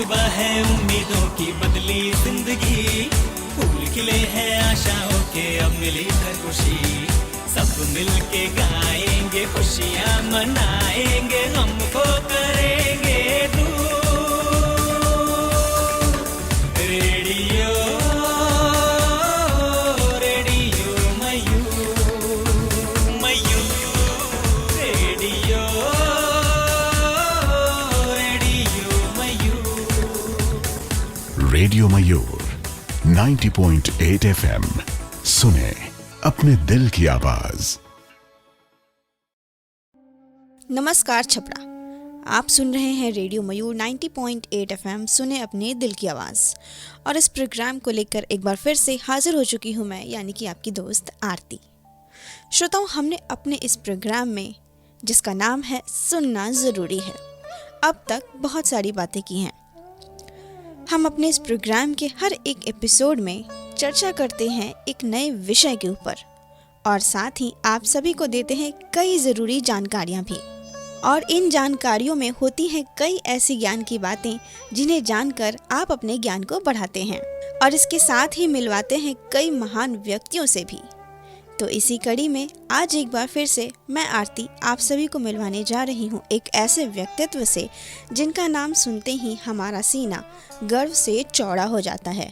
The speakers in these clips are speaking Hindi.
सुबह है उम्मीदों की बदली जिंदगी, फूल खिले हैं आशाओं के अब मिली है खुशी। सब मिलके गाएंगे खुशियाँ मनाएंगे, हमको करेंगे दूर। रेडियो रेडियो मयूर मयूर, रेडियो रेडियो मयूर। रेडियो मयूर 90.8 FM, सुने अपने दिल की आवाज। नमस्कार छपरा, आप सुन रहे हैं रेडियो मयूर 90.8 FM, सुने अपने दिल की आवाज़। और इस प्रोग्राम को लेकर एक बार फिर से हाजिर हो चुकी हूँ मैं, यानी कि आपकी दोस्त आरती। श्रोताओं, हमने अपने इस प्रोग्राम में, जिसका नाम है सुनना ज़रूरी है, अब तक बहुत सारी बातें की हैं। हम अपने इस प्रोग्राम के हर एक एपिसोड में चर्चा करते हैं एक नए विषय के ऊपर, और साथ ही आप सभी को देते हैं कई ज़रूरी जानकारियाँ भी। और इन जानकारियों में होती हैं कई ऐसी ज्ञान की बातें जिन्हें जानकर आप अपने ज्ञान को बढ़ाते हैं, और इसके साथ ही मिलवाते हैं कई महान व्यक्तियों से भी। तो इसी कड़ी में आज एक बार फिर से मैं आरती आप सभी को मिलवाने जा रही हूँ एक ऐसे व्यक्तित्व से जिनका नाम सुनते ही हमारा सीना गर्व से चौड़ा हो जाता है।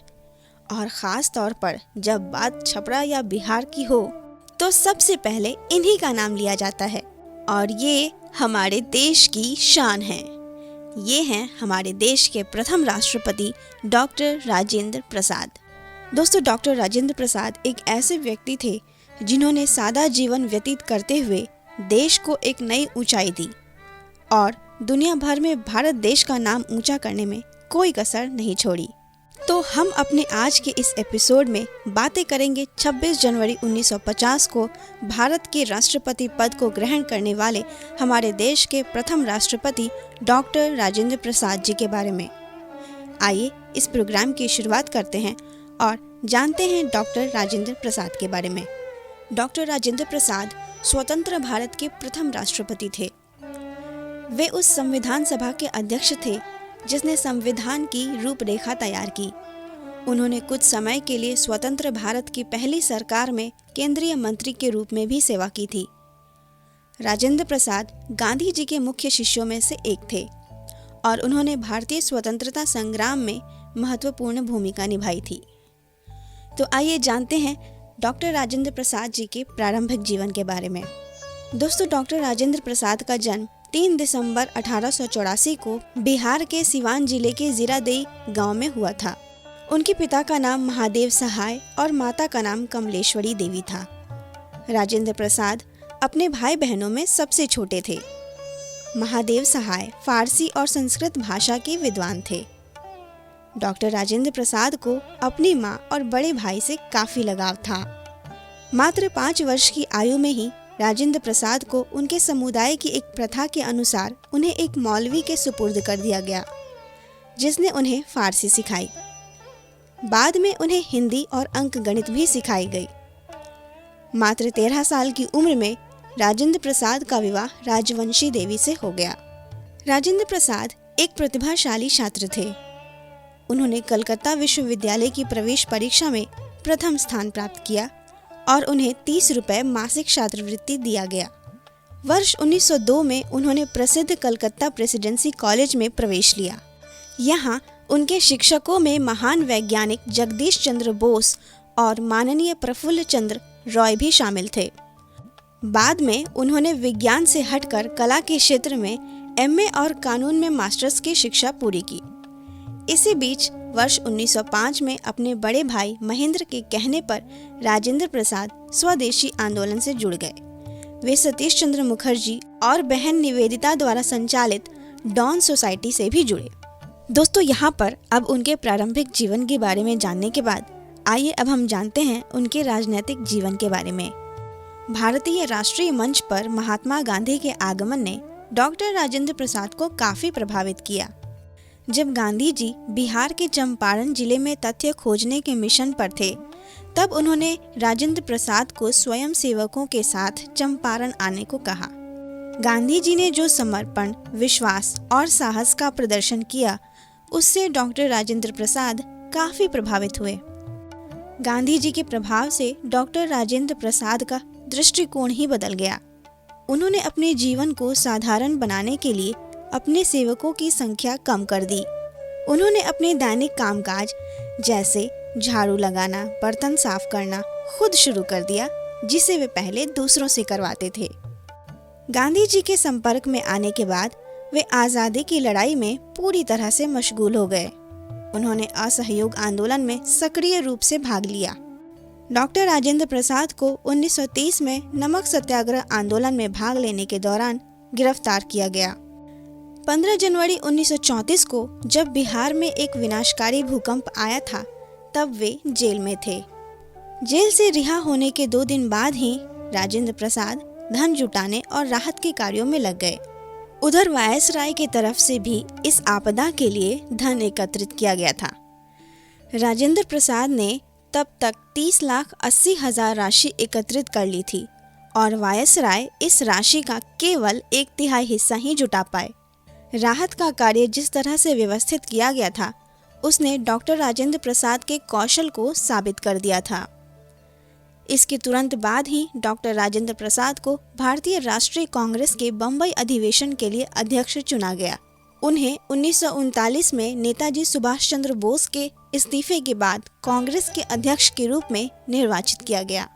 और ख़ास तौर पर जब बात छपरा या बिहार की हो तो सबसे पहले इन्हीं का नाम लिया जाता है, और ये हमारे देश की शान है। ये हैं हमारे देश के प्रथम राष्ट्रपति डॉक्टर राजेंद्र प्रसाद। दोस्तों, डॉक्टर राजेंद्र प्रसाद एक ऐसे व्यक्ति थे जिन्होंने सादा जीवन व्यतीत करते हुए देश को एक नई ऊंचाई दी, और दुनिया भर में भारत देश का नाम ऊंचा करने में कोई कसर नहीं छोड़ी। तो हम अपने आज के इस एपिसोड में बातें करेंगे 26 जनवरी 1950 को भारत के राष्ट्रपति पद को ग्रहण करने वाले हमारे देश के प्रथम राष्ट्रपति डॉक्टर राजेंद्र प्रसाद जी के बारे में। आइए इस प्रोग्राम की शुरुआत करते हैं और जानते हैं डॉक्टर राजेंद्र प्रसाद के बारे में। डॉक्टर राजेंद्र प्रसाद स्वतंत्र भारत के प्रथम राष्ट्रपति थे। वे उस संविधान सभा के अध्यक्ष थे जिसने संविधान की रूपरेखा तैयार की। उन्होंने कुछ समय के लिए स्वतंत्र भारत की पहली सरकार में केंद्रीय मंत्री के रूप में भी सेवा की थी। राजेंद्र प्रसाद गांधी जी के मुख्य शिष्यों में से एक थे, और उन्होंने भारतीय स्वतंत्रता संग्राम में महत्वपूर्ण भूमिका निभाई थी। तो आइए जानते हैं डॉक्टर राजेंद्र प्रसाद जी के प्रारंभिक जीवन के बारे में। दोस्तों, डॉक्टर राजेंद्र प्रसाद का जन्म 3 दिसंबर 1884 को बिहार के सिवान जिले के जीरादेई गांव में हुआ था। उनके पिता का नाम महादेव सहाय और माता का नाम कमलेश्वरी देवी था। राजेंद्र प्रसाद अपने भाई बहनों में सबसे छोटे थे। महादेव सहाय फारसी और संस्कृत भाषा के विद्वान थे। डॉक्टर राजेंद्र प्रसाद को अपनी माँ और बड़े भाई से काफी लगाव था। मात्र 5 वर्ष की आयु में ही राजेंद्र प्रसाद को उनके समुदाय की एक प्रथा के अनुसार उन्हें एक मौलवी के सुपुर्द कर दिया गया, जिसने उन्हें फारसी सिखाई। बाद में उन्हें हिंदी और अंक गणित भी सिखाई गई। मात्र 13 साल की उम्र में राजेंद्र प्रसाद का विवाह राजवंशी देवी से हो गया। राजेंद्र प्रसाद एक प्रतिभाशाली छात्र थे। उन्होंने कलकत्ता विश्वविद्यालय की प्रवेश परीक्षा में प्रथम स्थान प्राप्त किया और उन्हें 30 रुपये मासिक छात्रवृत्ति दिया गया। वर्ष 1902 में उन्होंने प्रसिद्ध कलकत्ता प्रेसिडेंसी कॉलेज में प्रवेश लिया। यहाँ उनके शिक्षकों में महान वैज्ञानिक जगदीश चंद्र बोस और माननीय प्रफुल्ल चंद्र रॉय भी शामिल थे। बाद में उन्होंने विज्ञान से हटकर कला के क्षेत्र में MA और कानून में मास्टर्स की शिक्षा पूरी की। इसी बीच वर्ष 1905 में अपने बड़े भाई महेंद्र के कहने पर राजेंद्र प्रसाद स्वदेशी आंदोलन से जुड़ गए। वे सतीश चंद्र मुखर्जी और बहन निवेदिता द्वारा संचालित डॉन सोसाइटी से भी जुड़े। दोस्तों, यहाँ पर अब उनके प्रारंभिक जीवन के बारे में जानने के बाद आइए अब हम जानते हैं उनके राजनीतिक जीवन के बारे में। भारतीय राष्ट्रीय मंच पर महात्मा गांधी के आगमन ने डॉक्टर राजेंद्र प्रसाद को काफी प्रभावित किया। जब गांधी जी बिहार के चंपारण जिले में तथ्य खोजने के मिशन पर थे, तब उन्होंने राजेंद्र प्रसाद को स्वयं सेवकों के साथ चंपारण आने को कहा। गांधी जी ने जो समर्पण, विश्वास और साहस का प्रदर्शन किया, उससे डॉक्टर राजेंद्र प्रसाद काफी प्रभावित हुए। गांधी जी के प्रभाव से डॉक्टर राजेंद्र प्रसाद का दृष्टिकोण ही बदल गया। उन्होंने अपने जीवन को साधारण बनाने के लिए अपने सेवकों की संख्या कम कर दी। उन्होंने अपने दैनिक कामकाज जैसे झाड़ू लगाना, बर्तन साफ करना खुद शुरू कर दिया, जिसे वे पहले दूसरों से करवाते थे। गांधी जी के संपर्क में आने के बाद वे आज़ादी की लड़ाई में पूरी तरह से मशगूल हो गए। उन्होंने असहयोग आंदोलन में सक्रिय रूप से भाग लिया। डॉक्टर राजेंद्र प्रसाद को 1930 में नमक सत्याग्रह आंदोलन में भाग लेने के दौरान गिरफ्तार किया गया। 15 जनवरी 1934 को जब बिहार में एक विनाशकारी भूकंप आया था, तब वे जेल में थे। जेल से रिहा होने के 2 दिन बाद ही राजेंद्र प्रसाद धन जुटाने और राहत के कार्यों में लग गए। उधर वायसराय की तरफ से भी इस आपदा के लिए धन एकत्रित किया गया था। राजेंद्र प्रसाद ने तब तक 30,80,000 राशि एकत्रित कर ली थी और वायसराय इस राशि का केवल 1/3 हिस्सा ही जुटा पाए। राहत का कार्य जिस तरह से व्यवस्थित किया गया था, उसने डॉक्टर राजेंद्र प्रसाद के कौशल को साबित कर दिया था। इसके तुरंत बाद ही डॉक्टर राजेंद्र प्रसाद को भारतीय राष्ट्रीय कांग्रेस के बम्बई अधिवेशन के लिए अध्यक्ष चुना गया। उन्हें 1939 में नेताजी सुभाष चंद्र बोस के इस्तीफे के बाद कांग्रेस के अध्यक्ष के रूप में निर्वाचित किया गया।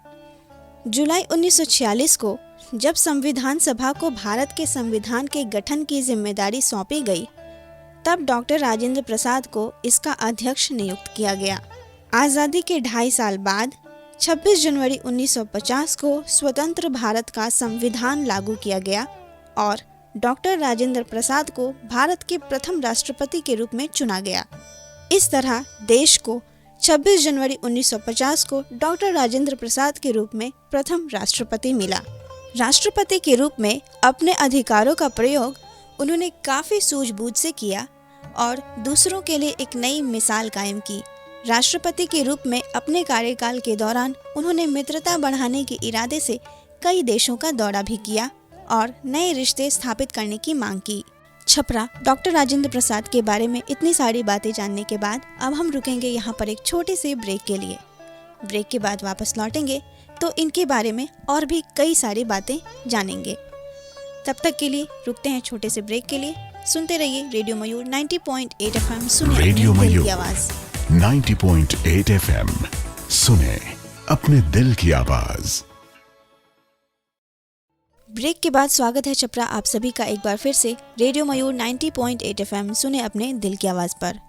जुलाई 1946 को जब संविधान सभा को भारत के संविधान के गठन की जिम्मेदारी सौंपी गई, तब डॉक्टर राजेंद्र प्रसाद को इसका अध्यक्ष नियुक्त किया गया। आज़ादी के 2.5 साल बाद 26 जनवरी 1950 को स्वतंत्र भारत का संविधान लागू किया गया और डॉक्टर राजेंद्र प्रसाद को भारत के प्रथम राष्ट्रपति के रूप में चुना गया। इस तरह देश को 26 जनवरी 1950 को डॉक्टर राजेंद्र प्रसाद के रूप में प्रथम राष्ट्रपति मिला। राष्ट्रपति के रूप में अपने अधिकारों का प्रयोग उन्होंने काफ़ी सूझबूझ से किया और दूसरों के लिए एक नई मिसाल कायम की। राष्ट्रपति के रूप में अपने कार्यकाल के दौरान उन्होंने मित्रता बढ़ाने के इरादे से कई देशों का दौरा भी किया और नए रिश्ते स्थापित करने की मांग की। छपरा डॉक्टर राजेंद्र प्रसाद के बारे में इतनी सारी बातें जानने के बाद अब हम रुकेंगे यहाँ पर एक छोटे से ब्रेक के लिए। ब्रेक के बाद वापस लौटेंगे तो इनके बारे में और भी कई सारी बातें जानेंगे। तब तक के लिए रुकते हैं छोटे से ब्रेक के लिए। सुनते रहिए रेडियो मयूर 90.8 FM, सुनिए रेडियो अपने दिल मयूर की आवाज़। 90.8 FM, सुने अपने दिल की आवाज। ब्रेक के बाद स्वागत है छपरा आप सभी का एक बार फिर से रेडियो मयूर 90.8 FM, सुने अपने दिल की आवाज़ पर।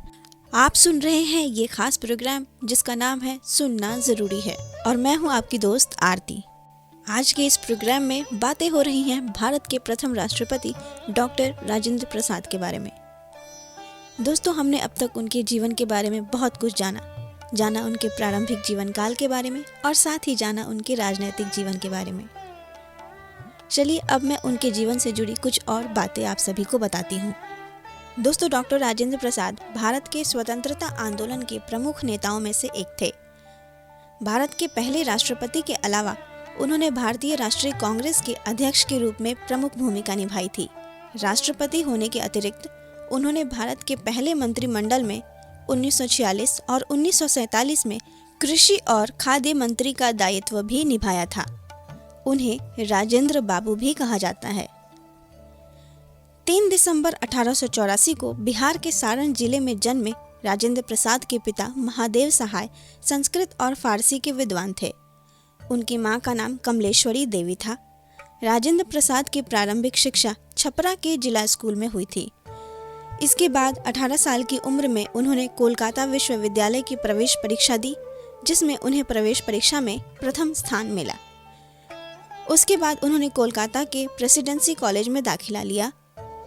आप सुन रहे हैं ये खास प्रोग्राम जिसका नाम है सुनना ज़रूरी है और मैं हूं आपकी दोस्त आरती। आज के इस प्रोग्राम में बातें हो रही हैं भारत के प्रथम राष्ट्रपति डॉक्टर राजेंद्र प्रसाद के बारे में। दोस्तों, हमने अब तक उनके जीवन के बारे में बहुत कुछ जाना उनके प्रारंभिक जीवन काल के बारे में और साथ ही जाना उनके राजनीतिक जीवन के बारे में। चलिए अब मैं उनके जीवन से जुड़ी कुछ और बातें आप सभी को बताती हूँ। दोस्तों, डॉक्टर राजेंद्र प्रसाद भारत के स्वतंत्रता आंदोलन के प्रमुख नेताओं में से एक थे। भारत के पहले राष्ट्रपति के अलावा उन्होंने भारतीय राष्ट्रीय कांग्रेस के अध्यक्ष के रूप में प्रमुख भूमिका निभाई थी। राष्ट्रपति होने के अतिरिक्त उन्होंने भारत के पहले मंत्रिमंडल में 1946 और 1947 में कृषि और खाद्य मंत्री का दायित्व भी निभाया था। उन्हें राजेंद्र बाबू भी कहा जाता है। 3 दिसंबर 1884 को बिहार के सारण जिले में जन्मे राजेंद्र प्रसाद के पिता महादेव सहाय संस्कृत और फारसी के विद्वान थे। उनकी मां का नाम कमलेश्वरी देवी था। राजेंद्र प्रसाद की प्रारंभिक शिक्षा छपरा के जिला स्कूल में हुई थी। इसके बाद 18 साल की उम्र में उन्होंने कोलकाता विश्वविद्यालय की प्रवेश परीक्षा दी, जिसमें उन्हें प्रवेश परीक्षा में प्रथम स्थान मिला। उसके बाद उन्होंने कोलकाता के प्रेसिडेंसी कॉलेज में दाखिला लिया।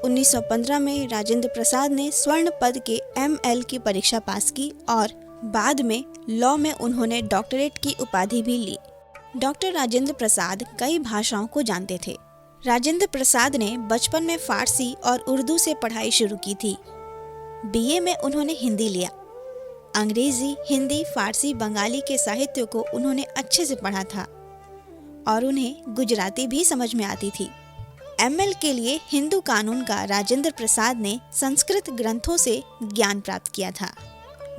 1915 में राजेंद्र प्रसाद ने स्वर्ण पद के ML की परीक्षा पास की और बाद में लॉ में उन्होंने डॉक्टरेट की उपाधि भी ली। डॉक्टर राजेंद्र प्रसाद कई भाषाओं को जानते थे। राजेंद्र प्रसाद ने बचपन में फारसी और उर्दू से पढ़ाई शुरू की थी। BA में उन्होंने हिंदी लिया। अंग्रेजी, हिंदी, फारसी, बंगाली के साहित्य को उन्होंने अच्छे से पढ़ा था और उन्हें गुजराती भी समझ में आती थी। एमएल के लिए हिंदू कानून का राजेंद्र प्रसाद ने संस्कृत ग्रंथों से ज्ञान प्राप्त किया था।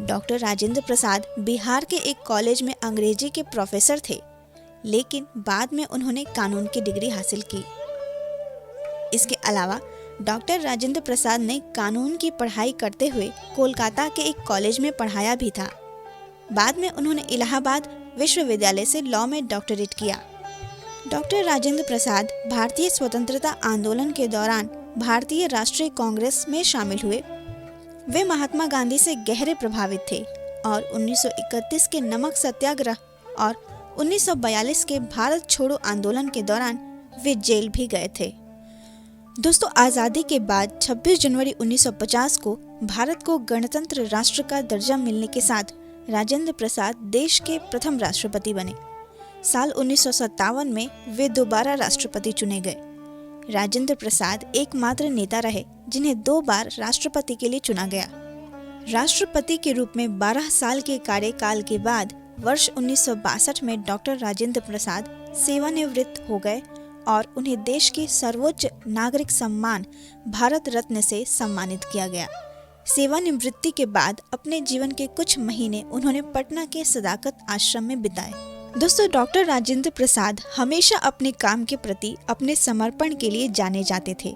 डॉक्टर राजेंद्र प्रसाद बिहार के एक कॉलेज में अंग्रेजी के प्रोफेसर थे, लेकिन बाद में उन्होंने कानून की डिग्री हासिल की। इसके अलावा डॉक्टर राजेंद्र प्रसाद ने कानून की पढ़ाई करते हुए कोलकाता के एक कॉलेज में पढ़ाया भी था। बाद में उन्होंने इलाहाबाद विश्वविद्यालय से लॉ में डॉक्टरेट किया। डॉक्टर राजेंद्र प्रसाद भारतीय स्वतंत्रता आंदोलन के दौरान भारतीय राष्ट्रीय कांग्रेस में शामिल हुए। वे महात्मा गांधी से गहरे प्रभावित थे और 1931 के नमक सत्याग्रह और 1942 के भारत छोड़ो आंदोलन के दौरान वे जेल भी गए थे। दोस्तों, आज़ादी के बाद 26 जनवरी 1950 को भारत को गणतंत्र राष्ट्र का दर्जा मिलने के साथ राजेंद्र प्रसाद देश के प्रथम राष्ट्रपति बने। साल 1957 में वे दोबारा राष्ट्रपति चुने गए। राजेंद्र प्रसाद एकमात्र नेता रहे जिन्हें 2 बार राष्ट्रपति के लिए चुना गया। राष्ट्रपति के रूप में 12 साल के कार्यकाल के बाद वर्ष 1962 में डॉक्टर राजेंद्र प्रसाद सेवानिवृत्त हो गए और उन्हें देश के सर्वोच्च नागरिक सम्मान भारत रत्न से सम्मानित किया गया। सेवानिवृत्ति के बाद अपने जीवन के कुछ महीने उन्होंने पटना के सदाकत आश्रम में बिताए। दोस्तों, डॉक्टर राजेंद्र प्रसाद हमेशा अपने काम के प्रति अपने समर्पण के लिए जाने जाते थे।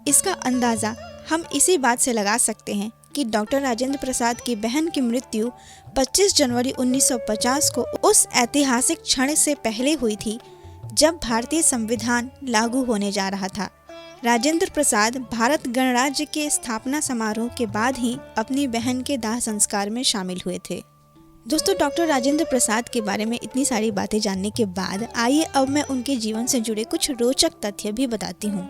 इसका अंदाज़ा हम इसी बात से लगा सकते हैं कि डॉक्टर राजेंद्र प्रसाद की बहन की मृत्यु 25 जनवरी 1950 को उस ऐतिहासिक क्षण से पहले हुई थी जब भारतीय संविधान लागू होने जा रहा था। राजेंद्र प्रसाद भारत गणराज्य के स्थापना समारोह के बाद ही अपनी बहन के दाह संस्कार में शामिल हुए थे। दोस्तों, डॉक्टर राजेंद्र प्रसाद के बारे में इतनी सारी बातें जानने के बाद आइए अब मैं उनके जीवन से जुड़े कुछ रोचक तथ्य भी बताती हूँ।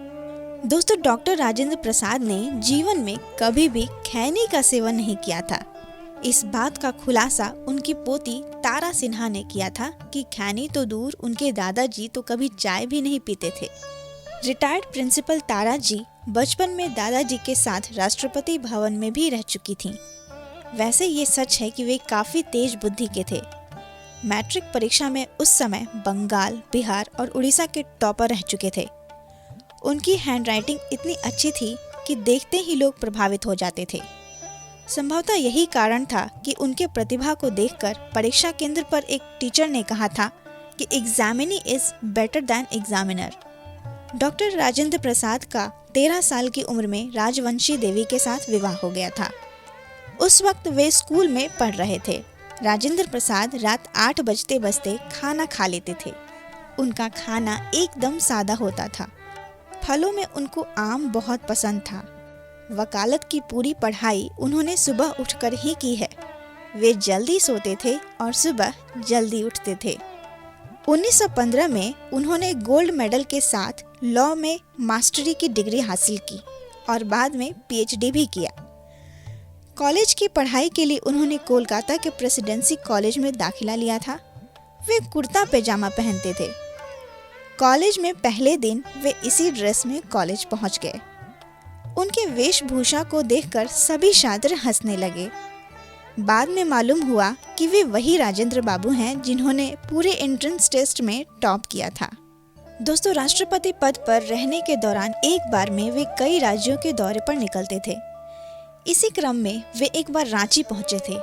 दोस्तों, डॉक्टर राजेंद्र प्रसाद ने जीवन में कभी भी खैनी का सेवन नहीं किया था। इस बात का खुलासा उनकी पोती तारा सिन्हा ने किया था कि खैनी तो दूर, उनके दादाजी तो कभी चाय भी नहीं पीते थे। रिटायर्ड प्रिंसिपल तारा जी बचपन में दादाजी के साथ राष्ट्रपति भवन में भी रह चुकी थीं। वैसे ये सच है कि वे काफ़ी तेज बुद्धि के थे। मैट्रिक परीक्षा में उस समय बंगाल, बिहार और उड़ीसा के टॉपर रह चुके थे। उनकी हैंडराइटिंग इतनी अच्छी थी कि देखते ही लोग प्रभावित हो जाते थे। संभवतः यही कारण था कि उनके प्रतिभा को देखकर परीक्षा केंद्र पर एक टीचर ने कहा था कि examinee is better than examiner. Doctor Rajendra Prasad का 13 साल की उम्र में राजवंशी देवी के साथ विवाह हो गया था। उस वक्त वे स्कूल में पढ़ रहे थे। राजेंद्र प्रसाद रात 8 बजते बजते खाना खा लेते थे। उनका खाना एकदम सादा होता था। फलों में उनको आम बहुत पसंद था। वकालत की पूरी पढ़ाई उन्होंने सुबह उठकर ही की है। वे जल्दी सोते थे और सुबह जल्दी उठते थे। 1915 में उन्होंने गोल्ड मेडल के साथ लॉ में मास्टरी की डिग्री हासिल की और बाद में पीएचडी भी किया। कॉलेज की पढ़ाई के लिए उन्होंने कोलकाता के प्रेसिडेंसी कॉलेज में दाखिला लिया था। वे कुर्ता पैजामा पहनते थे। कॉलेज में पहले दिन वे इसी ड्रेस में कॉलेज पहुंच गए। उनके वेशभूषा को देखकर सभी छात्र हंसने लगे। बाद में मालूम हुआ कि वे वही राजेंद्र बाबू हैं जिन्होंने पूरे एंट्रेंस टेस्ट में टॉप किया था। दोस्तों, राष्ट्रपति पद पर रहने के दौरान एक बार में वे कई राज्यों के दौरे पर निकलते थे। इसी क्रम में वे एक बार रांची पहुंचे थे।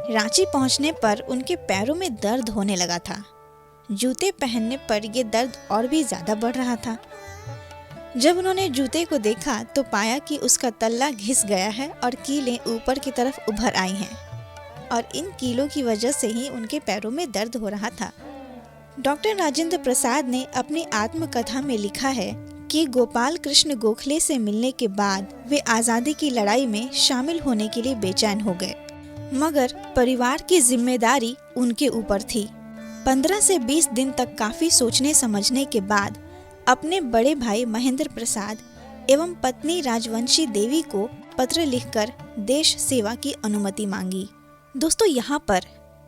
रांची पहुंचने पर उनके पैरों में दर्द होने लगा था। जूते पहनने पर ये दर्द और भी ज़्यादा बढ़ रहा था। जब उन्होंने जूते को देखा तो पाया कि उसका तल्ला घिस गया है और कीलें ऊपर की तरफ उभर आई हैं और इन कीलों की वजह से ही उनके पैरों में दर्द हो रहा था। डॉक्टर राजेंद्र प्रसाद ने अपनी आत्मकथा में लिखा है कि गोपाल कृष्ण गोखले से मिलने के बाद वे आज़ादी की लड़ाई में शामिल होने के लिए बेचैन हो गए, मगर परिवार की जिम्मेदारी उनके ऊपर थी। 15 से 20 दिन तक काफ़ी सोचने समझने के बाद अपने बड़े भाई महेंद्र प्रसाद एवं पत्नी राजवंशी देवी को पत्र लिखकर देश सेवा की अनुमति मांगी। दोस्तों, यहाँ पर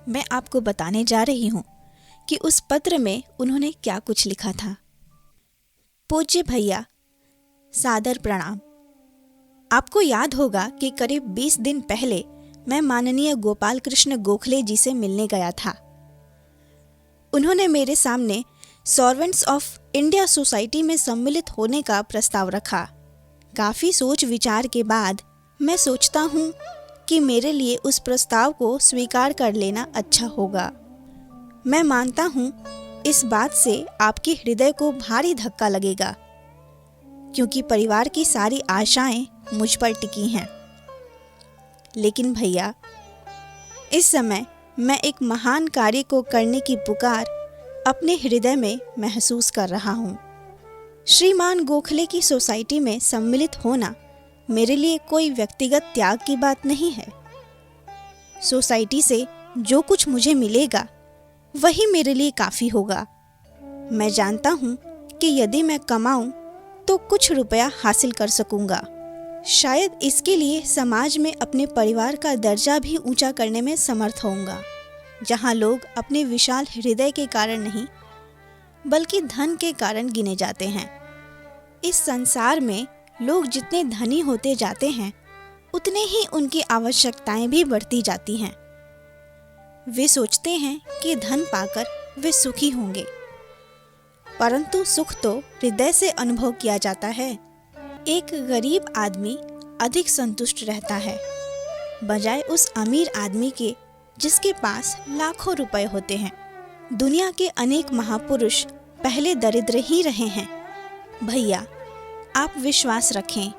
मैं आपको बताने जा रही हूँ कि उस पत्र में उन्होंने क्या कुछ लिखा था। पूज्य भैया, सादर प्रणाम। आपको याद होगा कि करीब 20 दिन पहले मैं माननीय गोपाल कृष्ण गोखले जी से मिलने गया था। उन्होंने मेरे सामने सर्वेंट्स ऑफ इंडिया सोसाइटी में सम्मिलित होने का प्रस्ताव रखा। काफ़ी सोच विचार के बाद मैं सोचता हूँ कि मेरे लिए उस प्रस्ताव को स्वीकार कर लेना अच्छा होगा। मैं मानता हूँ इस बात से आपके हृदय को भारी धक्का लगेगा, क्योंकि परिवार की सारी आशाएं मुझ पर टिकी हैं। लेकिन भैया, इस समय मैं एक महान कार्य को करने की पुकार अपने हृदय में महसूस कर रहा हूँ। श्रीमान गोखले की सोसाइटी में सम्मिलित होना मेरे लिए कोई व्यक्तिगत त्याग की बात नहीं है। सोसाइटी से जो कुछ मुझे मिलेगा वही मेरे लिए काफ़ी होगा। मैं जानता हूँ कि यदि मैं कमाऊँ तो कुछ रुपया हासिल कर सकूँगा। शायद इसके लिए समाज में अपने परिवार का दर्जा भी ऊंचा करने में समर्थ होऊंगा, जहाँ लोग अपने विशाल हृदय के कारण नहीं बल्कि धन के कारण गिने जाते हैं। इस संसार में लोग जितने धनी होते जाते हैं उतने ही उनकी आवश्यकताएं भी बढ़ती जाती हैं। वे सोचते हैं कि धन पाकर वे सुखी होंगे, परंतु सुख तो हृदय से अनुभव किया जाता है। एक गरीब आदमी अधिक संतुष्ट रहता है बजाय उस अमीर आदमी के जिसके पास लाखों रुपए होते हैं। दुनिया के अनेक महापुरुष पहले दरिद्र ही रहे हैं। भैया, आप विश्वास रखें,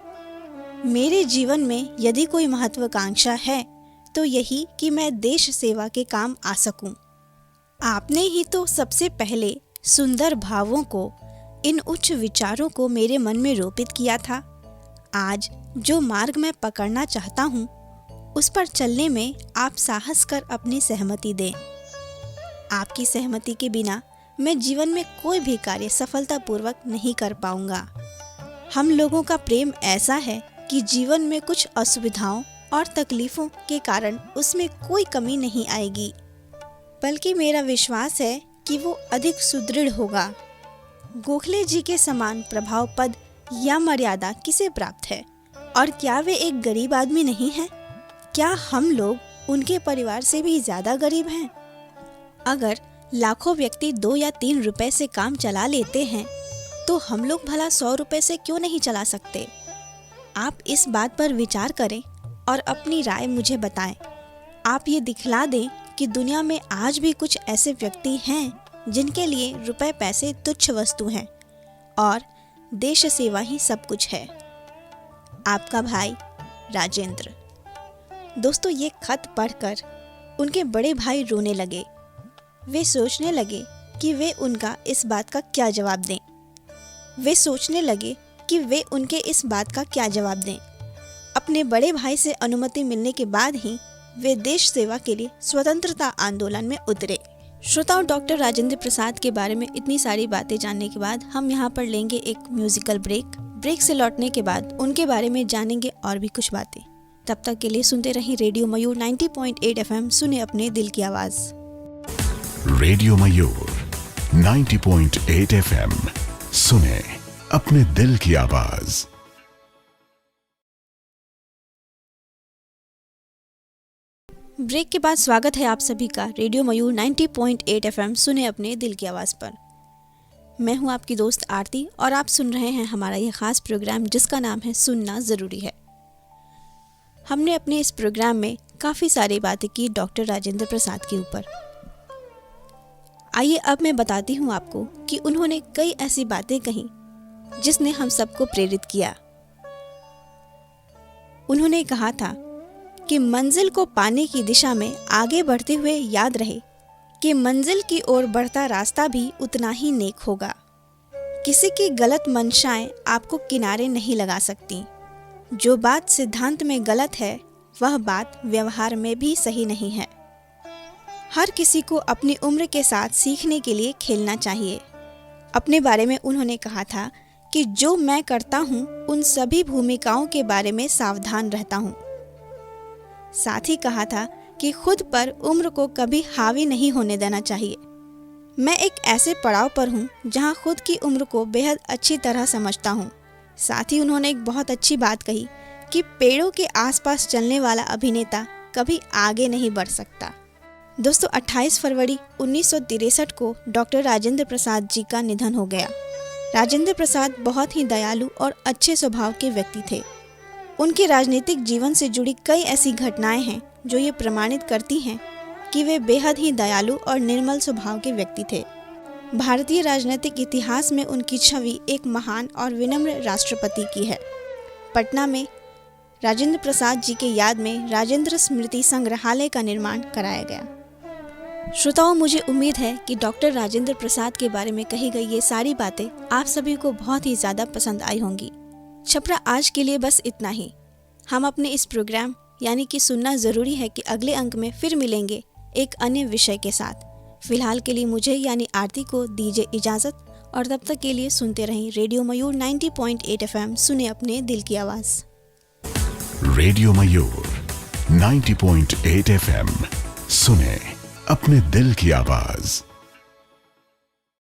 मेरे जीवन में यदि कोई महत्वाकांक्षा है तो यही कि मैं देश सेवा के काम आ सकूं। आपने ही तो सबसे पहले सुंदर भावों को, इन उच्च विचारों को मेरे मन में रोपित किया था। आज जो मार्ग मैं पकड़ना चाहता हूँ उस पर चलने में आप साहस कर अपनी सहमति दें। आपकी सहमति के बिना मैं जीवन में कोई भी कार्य सफलतापूर्वक नहीं कर पाऊंगा। हम लोगों का प्रेम ऐसा है कि जीवन में कुछ असुविधाओं और तकलीफों के कारण उसमें कोई कमी नहीं आएगी, बल्कि मेरा विश्वास है कि वो अधिक सुदृढ़ होगा। गोखले जी के समान प्रभाव पद या मर्यादा किसे प्राप्त है? और क्या वे एक गरीब आदमी नहीं हैं? क्या हम लोग उनके परिवार से भी ज्यादा गरीब हैं? अगर लाखों व्यक्ति 2 या 3 रुपए से काम चला लेते हैं तो हम लोग भला 100 रुपए से क्यों नहीं चला सकते? आप इस बात पर विचार करें और अपनी राय मुझे बताएं। आप ये दिखला दें कि दुनिया में आज भी कुछ ऐसे व्यक्ति हैं जिनके लिए रुपए पैसे तुच्छ वस्तु हैं और देश सेवा ही सब कुछ है। आपका भाई राजेंद्र। दोस्तों, ये खत पढ़कर उनके बड़े भाई रोने लगे। वे सोचने लगे कि वे उनका इस बात का क्या जवाब दें। अपने बड़े भाई से अनुमति मिलने के बाद ही वे देश सेवा के लिए स्वतंत्रता आंदोलन में उतरे। श्रोताओं, डॉक्टर राजेंद्र प्रसाद के बारे में इतनी सारी बातें जानने के बाद हम यहाँ पर लेंगे एक म्यूजिकल ब्रेक से लौटने के बाद उनके बारे में जानेंगे और भी कुछ बातें। तब तक के लिए सुनते रहें रेडियो मयूर 90.8 FM, सुने अपने दिल की आवाज़। रेडियो मयूर 90.8 FM, सुने अपने दिल की आवाज। ब्रेक के बाद स्वागत है आप सभी का रेडियो मयूर 90.8 FM, सुने अपने दिल की आवाज़ पर। मैं हूं आपकी दोस्त आरती और आप सुन रहे हैं हमारा यह खास प्रोग्राम जिसका नाम है सुनना ज़रूरी है। हमने अपने इस प्रोग्राम में काफ़ी सारी बातें की डॉक्टर राजेंद्र प्रसाद के ऊपर। आइए अब मैं बताती हूँ आपको कि उन्होंने कई ऐसी बातें कही जिसने हम सबको प्रेरित किया। उन्होंने कहा था कि मंजिल को पाने की दिशा में आगे बढ़ते हुए याद रहे कि मंजिल की ओर बढ़ता रास्ता भी उतना ही नेक होगा। किसी की गलत मंशाएं आपको किनारे नहीं लगा सकती। जो बात सिद्धांत में गलत है वह बात व्यवहार में भी सही नहीं है। हर किसी को अपनी उम्र के साथ सीखने के लिए खेलना चाहिए। अपने बारे में उन्होंने कहा था कि जो मैं करता हूँ उन सभी भूमिकाओं के बारे में सावधान रहता हूँ। साथ ही कहा था कि खुद पर उम्र को कभी हावी नहीं होने देना चाहिए। मैं एक ऐसे पड़ाव पर हूँ जहाँ खुद की उम्र को बेहद अच्छी तरह समझता हूँ। साथ ही उन्होंने एक बहुत अच्छी बात कही कि पेड़ों के आसपास चलने वाला अभिनेता कभी आगे नहीं बढ़ सकता। दोस्तों, 28 फरवरी 1963 को डॉक्टर राजेंद्र प्रसाद जी का निधन हो गया। राजेंद्र प्रसाद बहुत ही दयालु और अच्छे स्वभाव के व्यक्ति थे। उनके राजनीतिक जीवन से जुड़ी कई ऐसी घटनाएं हैं जो ये प्रमाणित करती हैं कि वे बेहद ही दयालु और निर्मल स्वभाव के व्यक्ति थे। भारतीय राजनीतिक इतिहास में उनकी छवि एक महान और विनम्र राष्ट्रपति की है। पटना में राजेंद्र प्रसाद जी के याद में राजेंद्र स्मृति संग्रहालय का निर्माण कराया गया। श्रोताओं, मुझे उम्मीद है कि डॉक्टर राजेंद्र प्रसाद के बारे में कही गई ये सारी बातें आप सभी को बहुत ही ज़्यादा पसंद आई होंगी। छपरा आज के लिए बस इतना ही। हम अपने इस प्रोग्राम यानी कि सुनना ज़रूरी है कि अगले अंक में फिर मिलेंगे एक अन्य विषय के साथ। फिलहाल के लिए मुझे यानी आरती को दीजिए इजाज़त और तब तक के लिए सुनते रहें रेडियो मयूर 90.8 FM। सुने अपने दिल की आवाज़। रेडियो मयूर 90.8 FM, सुने अपने दिल की आवाज।